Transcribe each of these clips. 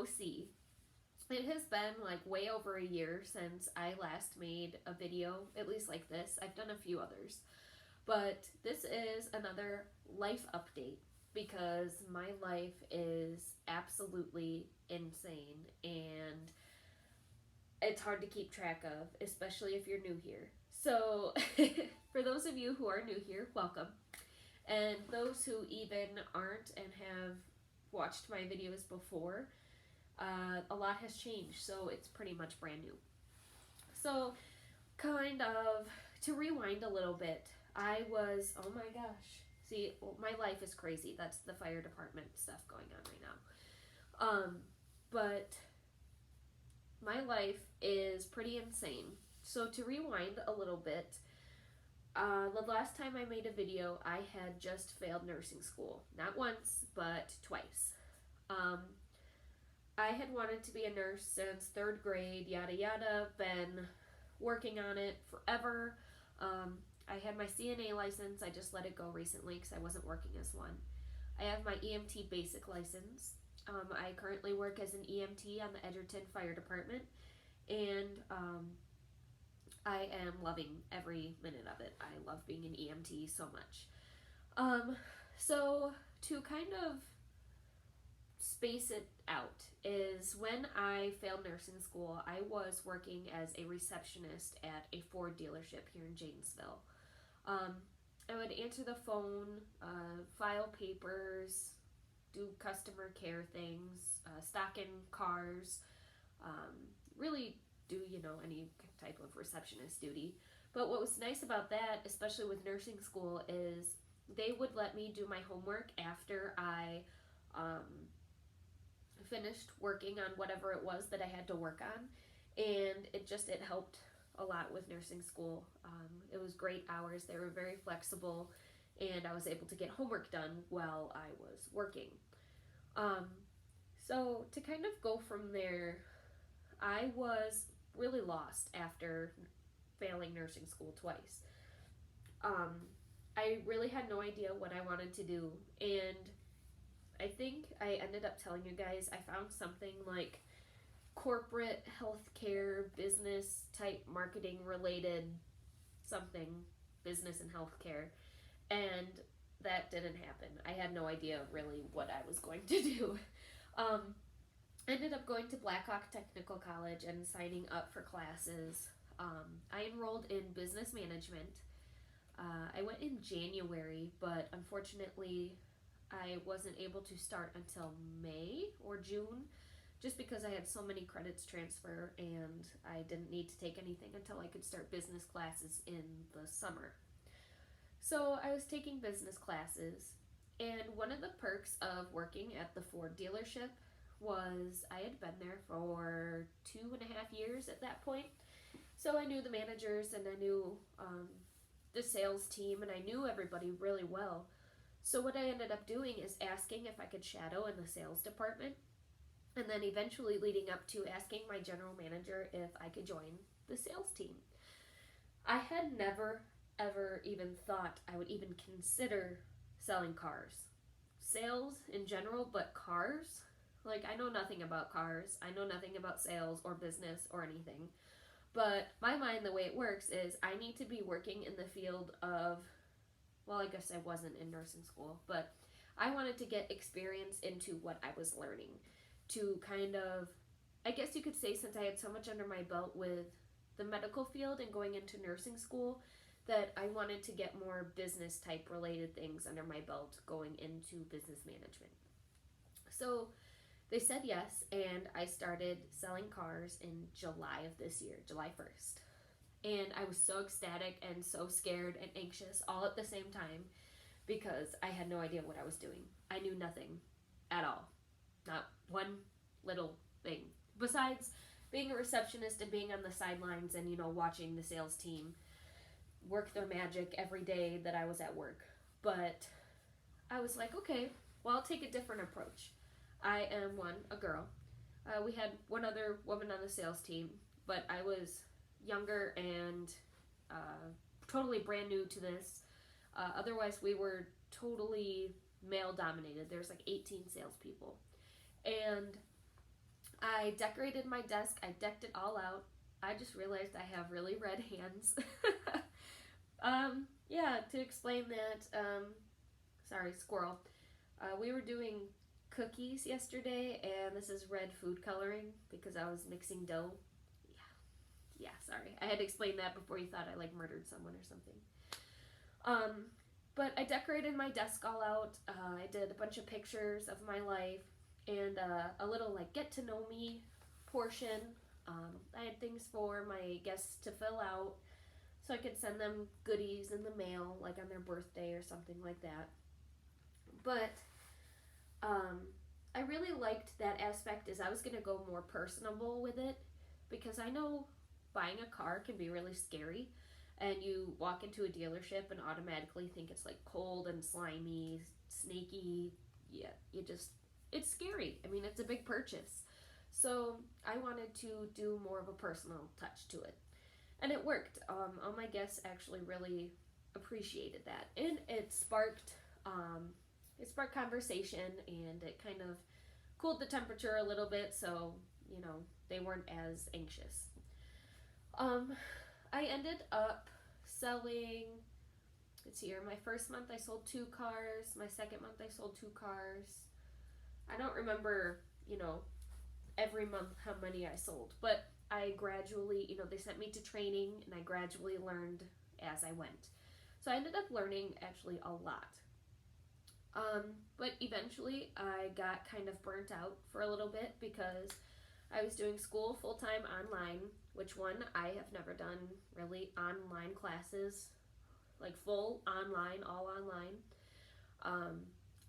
no see. It has been like way over a year since I last made a video, at least like this. I've done a few others. But this is another life update because my life is absolutely insane and it's hard to keep track of, especially if you're new here. So, for those of you who are new here, welcome. And those who even aren't and have watched my videos before, a lot has changed, so it's pretty much brand new. So, kind of to rewind a little bit, I was, oh my gosh, see, my life is crazy. That's the fire department stuff going on right now. But my life is pretty insane. So to rewind a little bit, the last time I made a video, I had just failed nursing school. Not once, but twice. I had wanted to be a nurse since third grade, yada yada, been working on it forever. I had my CNA license, I just let it go recently because I wasn't working as one. I have my EMT basic license. I currently work as an EMT on the Edgerton Fire Department, and I am loving every minute of it. I love being an EMT so much. So to kind of space it out is when I failed nursing school, I was working as a receptionist at a Ford dealership here in Janesville. I would answer the phone, file papers, do customer care things, stock in cars, really do, any type of receptionist duty. But what was nice about that, especially with nursing school, is they would let me do my homework after I finished working on whatever it was that I had to work on, and it helped a lot with nursing school. It was great hours. They were very flexible, and I was able to get homework done while I was working. So to kind of go from there, I was really lost after failing nursing school twice. I really had no idea what I wanted to do, and I think I ended up telling you guys I found something like corporate healthcare business type marketing related something, business and healthcare, and that didn't happen. I had no idea really what I was going to do. I ended up going to Blackhawk Technical College and signing up for classes. I enrolled in business management. I went in January, but unfortunately I wasn't able to start until May or June just because I had so many credits transfer and I didn't need to take anything until I could start business classes in the summer. So I was taking business classes, and one of the perks of working at the Ford dealership was I had been there for 2.5 years at that point. So I knew the managers and I knew the sales team and I knew everybody really well. So what I ended up doing is asking if I could shadow in the sales department, and then eventually leading up to asking my general manager if I could join the sales team. I had never ever even thought I would even consider selling cars. Sales in general, but cars? Like, I know nothing about cars. I know nothing about sales or business or anything. But my mind, the way it works is I need to be working in the field of, well, I guess I wasn't in nursing school, but I wanted to get experience into what I was learning to kind of, I guess you could say, since I had so much under my belt with the medical field and going into nursing school, that I wanted to get more business type related things under my belt going into business management. So they said yes, and I started selling cars in July of this year, July 1st. And I was so ecstatic and so scared and anxious all at the same time because I had no idea what I was doing. I knew nothing at all. Not one little thing. Besides being a receptionist and being on the sidelines and, watching the sales team work their magic every day that I was at work. But I was like, okay, well, I'll take a different approach. I am a girl. We had one other woman on the sales team, but I was younger and totally brand new to this. Otherwise, we were totally male dominated. There's like 18 salespeople. And I decorated my desk. I decked it all out. I just realized I have really red hands. Yeah, to explain that, sorry, squirrel. We were doing cookies yesterday, and this is red food coloring because I was mixing dough. Yeah, sorry. I had to explain that before you thought I like murdered someone or something. But I decorated my desk all out. I did a bunch of pictures of my life and a little like get to know me portion. I had things for my guests to fill out so I could send them goodies in the mail, like on their birthday or something like that. But I really liked that aspect is I was going to go more personable with it because I know buying a car can be really scary and you walk into a dealership and automatically think it's like cold and slimy, snaky. Yeah, it's scary. I mean, it's a big purchase. So I wanted to do more of a personal touch to it. And it worked. All my guests actually really appreciated that. And it sparked conversation and it kind of cooled the temperature a little bit so, they weren't as anxious. I ended up selling, let's see here, my first month I sold 2 cars, my second month I sold 2 cars. I don't remember, every month how many I sold, but I gradually, they sent me to training and I gradually learned as I went. So I ended up learning actually a lot. But eventually I got kind of burnt out for a little bit because I was doing school full-time online, which I have never done really online classes, like full online, all online.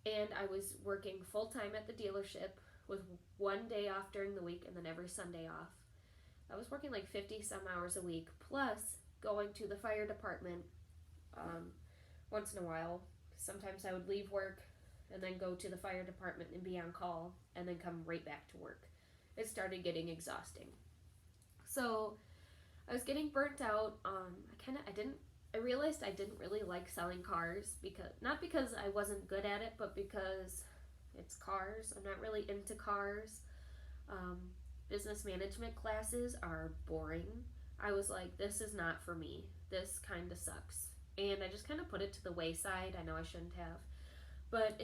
And I was working full-time at the dealership with 1 day off during the week and then every Sunday off. I was working like 50 some hours a week, plus going to the fire department once in a while. Sometimes I would leave work and then go to the fire department and be on call and then come right back to work. It started getting exhausting. So I was getting burnt out. I realized I didn't really like selling cars not because I wasn't good at it, but because it's cars. I'm not really into cars. Business management classes are boring. I was like, this is not for me. This kind of sucks. And I just kind of put it to the wayside. I know I shouldn't have. But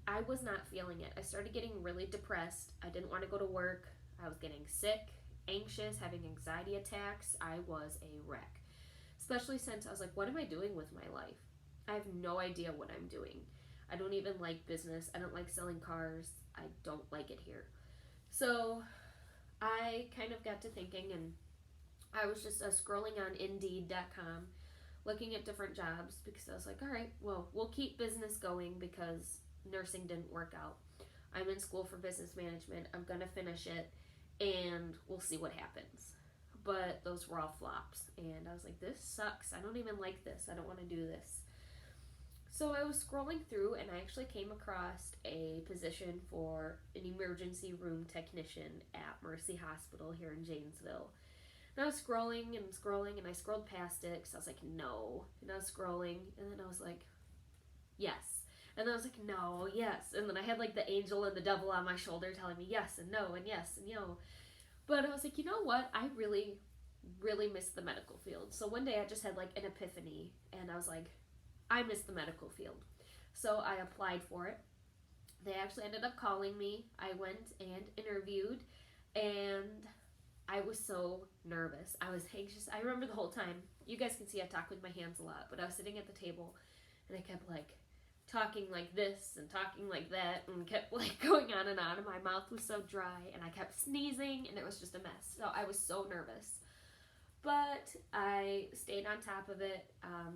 I was not feeling it. I started getting really depressed. I didn't want to go to work. I was getting sick, anxious, having anxiety attacks. I was a wreck. Especially since I was like, what am I doing with my life? I have no idea what I'm doing. I don't even like business. I don't like selling cars. I don't like it here. So I kind of got to thinking, and I was just scrolling on Indeed.com, looking at different jobs because I was like, all right, well, we'll keep business going because nursing didn't work out. I'm in school for business management. I'm going to finish it, and we'll see what happens. But those were all flops, and I was like, this sucks. I don't even like this. I don't want to do this. So I was scrolling through, and I actually came across a position for an emergency room technician at Mercy Hospital here in Janesville. And I was scrolling, and I scrolled past it because I was like, no. And I was scrolling, and then I was like, yes. And then I was like, no, yes. And then I had like the angel and the devil on my shoulder telling me yes and no and yes and no. But I was like, you know what? I really, really miss the medical field. So one day I just had like an epiphany, and I was like, I miss the medical field. So I applied for it. They actually ended up calling me. I went and interviewed, and I was so nervous. I was anxious. I remember the whole time. You guys can see I talk with my hands a lot, but I was sitting at the table, and I kept like talking like this and talking like that, and kept like going on, and my mouth was so dry, and I kept sneezing, and it was just a mess. So I was so nervous. But I stayed on top of it.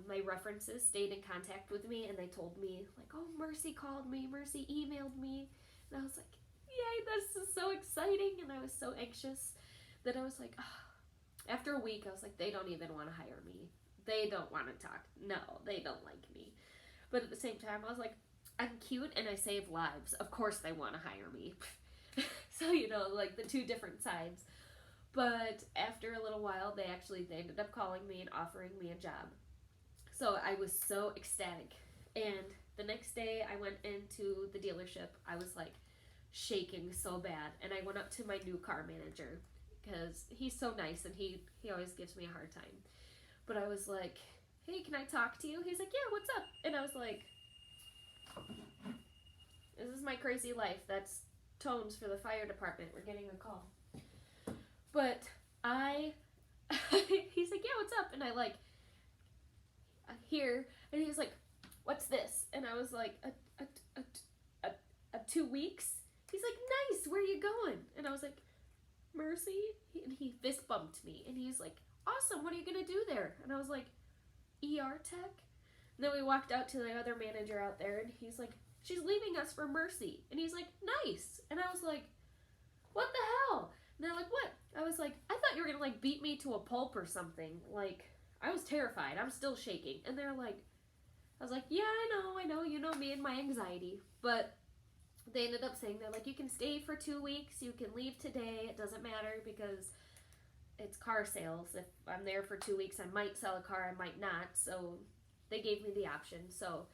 My references stayed in contact with me, and they told me, like, oh, Mercy called me, Mercy emailed me. And I was like, yay, this is so exciting. And I was so anxious that I was like, oh. After a week, I was like, they don't even want to hire me. They don't want to talk. No, they don't like me. But at the same time, I was like, I'm cute and I save lives. Of course they want to hire me. So, like the two different sides. But after a little while, they ended up calling me and offering me a job. So I was so ecstatic. And the next day I went into the dealership. I was like shaking so bad. And I went up to my new car manager because he's so nice and he always gives me a hard time. But I was like, hey, can I talk to you? He's like, yeah, what's up? And I was like, this is my crazy life. That's tones for the fire department. We're getting a call. But he's like, yeah, what's up? And I like, here, and he's like, what's this? And I was like, a 2 weeks? He's like, nice, where are you going? And I was like, Mercy? And he fist bumped me, and he's like, awesome, what are you gonna do there? And I was like, ER tech? And then we walked out to the other manager out there, and he's like, she's leaving us for Mercy. And he's like, nice. And I was like, what the hell? And they're like, what? I was like, I thought you were gonna like beat me to a pulp or something. Like, I was terrified. I'm still shaking. And they're like, I was like, yeah, I know, you know me and my anxiety. But they ended up saying, they're like, you can stay for 2 weeks, you can leave today, it doesn't matter because it's car sales. If I'm there for 2 weeks, I might sell a car, I might not. So they gave me the option. So,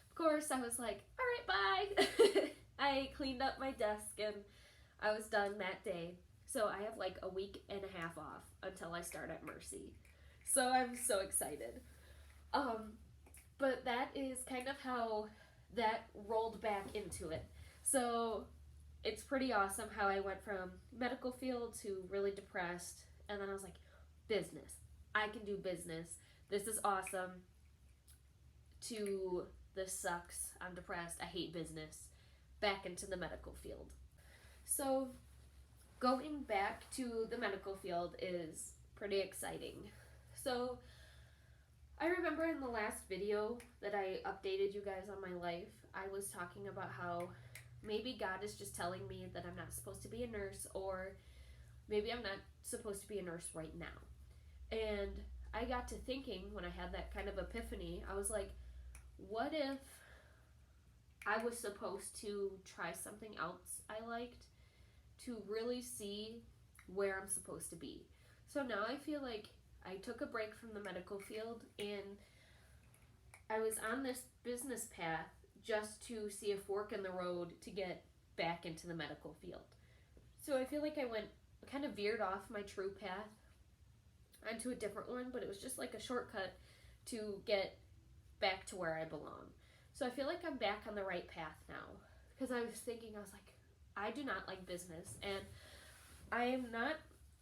of course, I was like, all right, bye. I cleaned up my desk and I was done that day. So I have like a week and a half off until I start at Mercy. So I'm so excited. But that is kind of how that rolled back into it. So it's pretty awesome how I went from medical field to really depressed. And then I was like, business. I can do business. This is awesome. To this sucks. I'm depressed. I hate business. Back into the medical field. So going back to the medical field is pretty exciting. So I remember in the last video that I updated you guys on my life, I was talking about how maybe God is just telling me that I'm not supposed to be a nurse, or maybe I'm not supposed to be a nurse right now. And I got to thinking when I had that kind of epiphany, I was like, what if I was supposed to try something else I liked to really see where I'm supposed to be? So now I feel like I took a break from the medical field and I was on this business path just to see a fork in the road to get back into the medical field. So I feel like I kind of veered off my true path onto a different one, but it was just like a shortcut to get back to where I belong. So I feel like I'm back on the right path now, because I was thinking, I was like, I do not like business, and I am not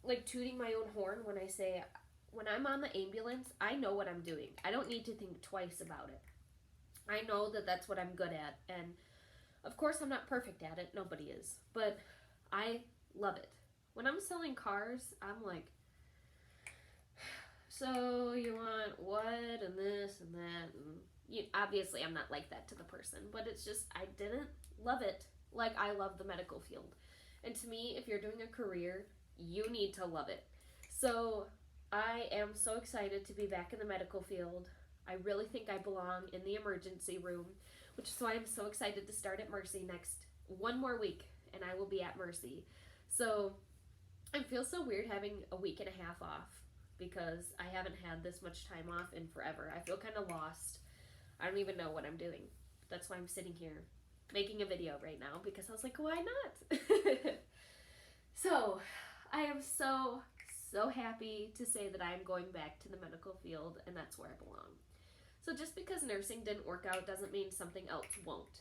like tooting my own horn when I say, when I'm on the ambulance, I know what I'm doing. I don't need to think twice about it. I know that that's what I'm good at, and of course I'm not perfect at it, nobody is, but I love it. When I'm selling cars, I'm like, so you want what, and this, and that, and obviously I'm not like that to the person, but it's just, I didn't love it like I love the medical field. And to me, if you're doing a career, you need to love it. So I am so excited to be back in the medical field. I really think I belong in the emergency room, which is why I'm so excited to start at Mercy next one more week, and I will be at Mercy. So I feel so weird having a week and a half off because I haven't had this much time off in forever. I feel kind of lost. I don't even know what I'm doing. That's why I'm sitting here making a video right now, because I was like, why not? So I am so happy to say that I am going back to the medical field, and that's where I belong. So just because nursing didn't work out doesn't mean something else won't,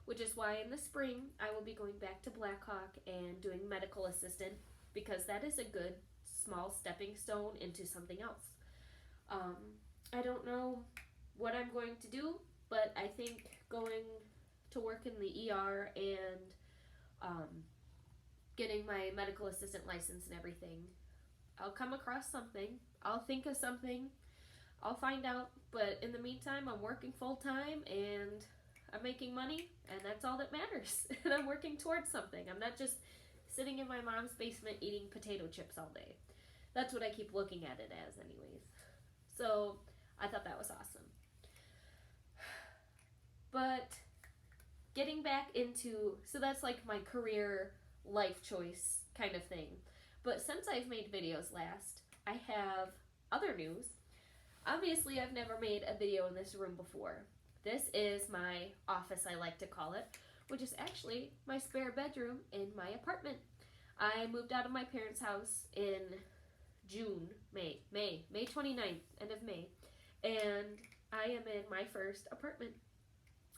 which is why in the spring I will be going back to Blackhawk and doing medical assistant, because that is a good small stepping stone into something else. I don't know what I'm going to do, but I think going to work in the ER and getting my medical assistant license and everything, I'll come across something, I'll think of something, I'll find out, but in the meantime, I'm working full time and I'm making money, and that's all that matters. And I'm working towards something. I'm not just sitting in my mom's basement eating potato chips all day. That's what I keep looking at it as anyways. So I thought that was awesome. But getting back into, so that's like my career life choice kind of thing. But since I've made videos last, I have other news. Obviously, I've never made a video in this room before. This is my office, I like to call it, which is actually my spare bedroom in my apartment. I moved out of my parents' house in May 29th, end of May, and I am in my first apartment.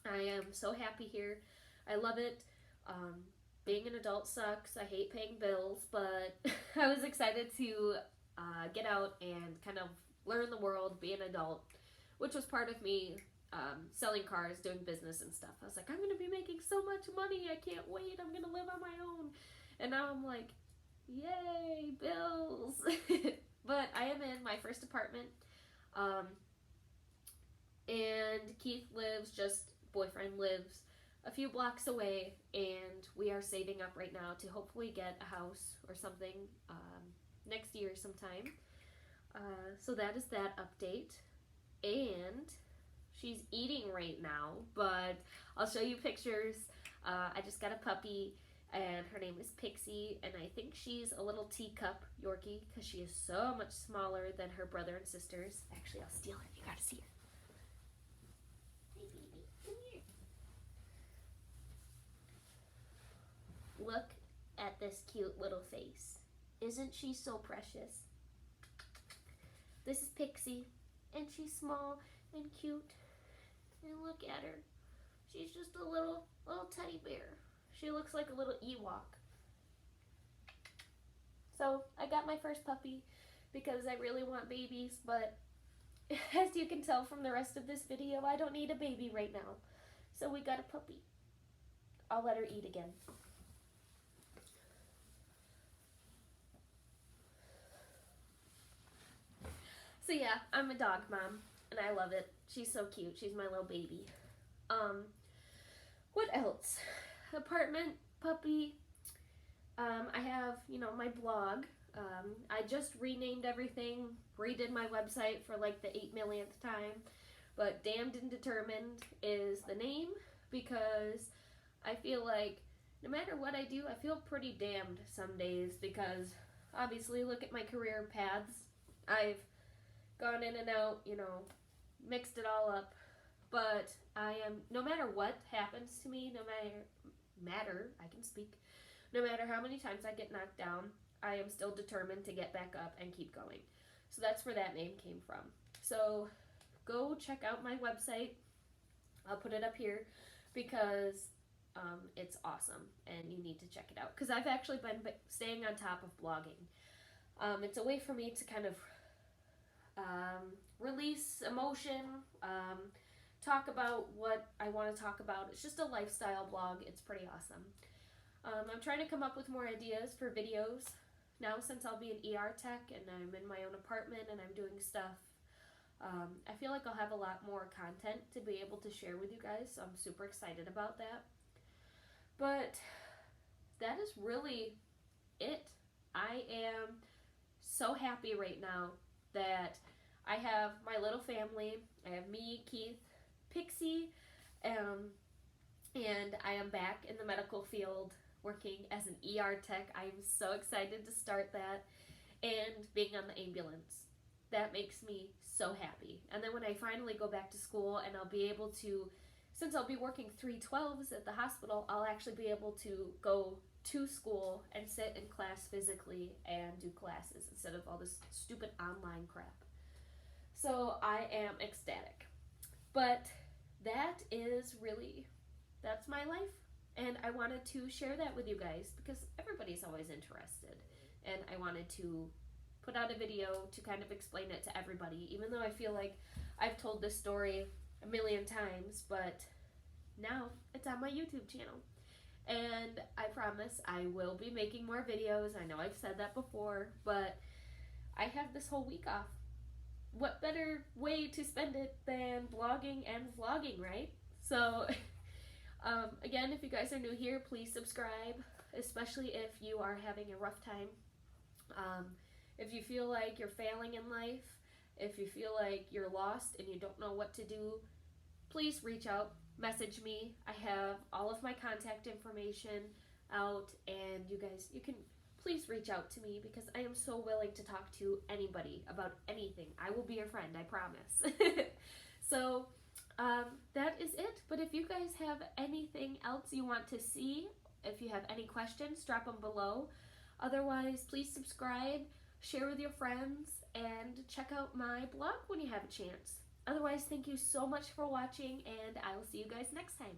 I am so happy here. I love it. Being an adult sucks. I hate paying bills, but I was excited to get out and kind of learn the world, be an adult, which was part of me selling cars, doing business and stuff. I was like, I'm going to be making so much money. I can't wait. I'm going to live on my own. And now I'm like, yay, bills. But I am in my first apartment. And Keith boyfriend lives a few blocks away, and we are saving up right now to hopefully get a house or something next year sometime. So that is that update. And she's eating right now, but I'll show you pictures. I just got a puppy, and her name is Pixie, and I think she's a little teacup Yorkie because she is so much smaller than her brother and sisters. Actually, I'll steal her. You gotta see her. Hey, baby, come here. Look at this cute little face. Isn't she so precious? This is Pixie, and she's small and cute. And look at her. She's just a little teddy bear. She looks like a little Ewok. So I got my first puppy because I really want babies, but as you can tell from the rest of this video, I don't need a baby right now. So we got a puppy. I'll let her eat again. So yeah, I'm a dog mom, and I love it. She's so cute. She's my little baby. What else? Apartment, puppy. I have, my blog. I just renamed everything, redid my website for like the 8 millionth time. But Damned and Determined is the name because I feel like no matter what I do, I feel pretty damned some days because obviously look at my career paths. I've gone in and out, mixed it all up. But I am, no matter what happens to me, no matter how many times I get knocked down, I am still determined to get back up and keep going. So that's where that name came from. So go check out my website. I'll put it up here because it's awesome and you need to check it out. Because I've actually been staying on top of blogging. It's a way for me to kind of release emotion, talk about what I want to talk about. It's just a lifestyle blog. It's pretty awesome. I'm trying to come up with more ideas for videos now since I'll be an ER tech and I'm in my own apartment and I'm doing stuff. I feel like I'll have a lot more content to be able to share with you guys, so I'm super excited about that. But that is really it. I am so happy right now that I have my little family. I have me, Keith, Pixie, and I am back in the medical field working as an ER tech. I am so excited to start that, and being on the ambulance. That makes me so happy. And then when I finally go back to school and I'll be able to, since I'll be working 312s at the hospital, I'll actually be able to go to school and sit in class physically and do classes instead of all this stupid online crap. So I am ecstatic. But that's my life. And I wanted to share that with you guys because everybody's always interested. And I wanted to put out a video to kind of explain it to everybody, even though I feel like I've told this story a million times, but now it's on my YouTube channel. And I promise I will be making more videos. I know I've said that before, but I have this whole week off. What better way to spend it than blogging and vlogging, right? So, again, if you guys are new here, please subscribe, especially if you are having a rough time. If you feel like you're failing in life, if you feel like you're lost and you don't know what to do, please reach out, message me. I have all of my contact information out, and you guys, you can please reach out to me because I am so willing to talk to anybody about anything. I will be your friend, I promise. So, That is it. But if you guys have anything else you want to see, if you have any questions, drop them below. Otherwise, please subscribe, share with your friends, and check out my blog when you have a chance. Otherwise, thank you so much for watching, and I will see you guys next time.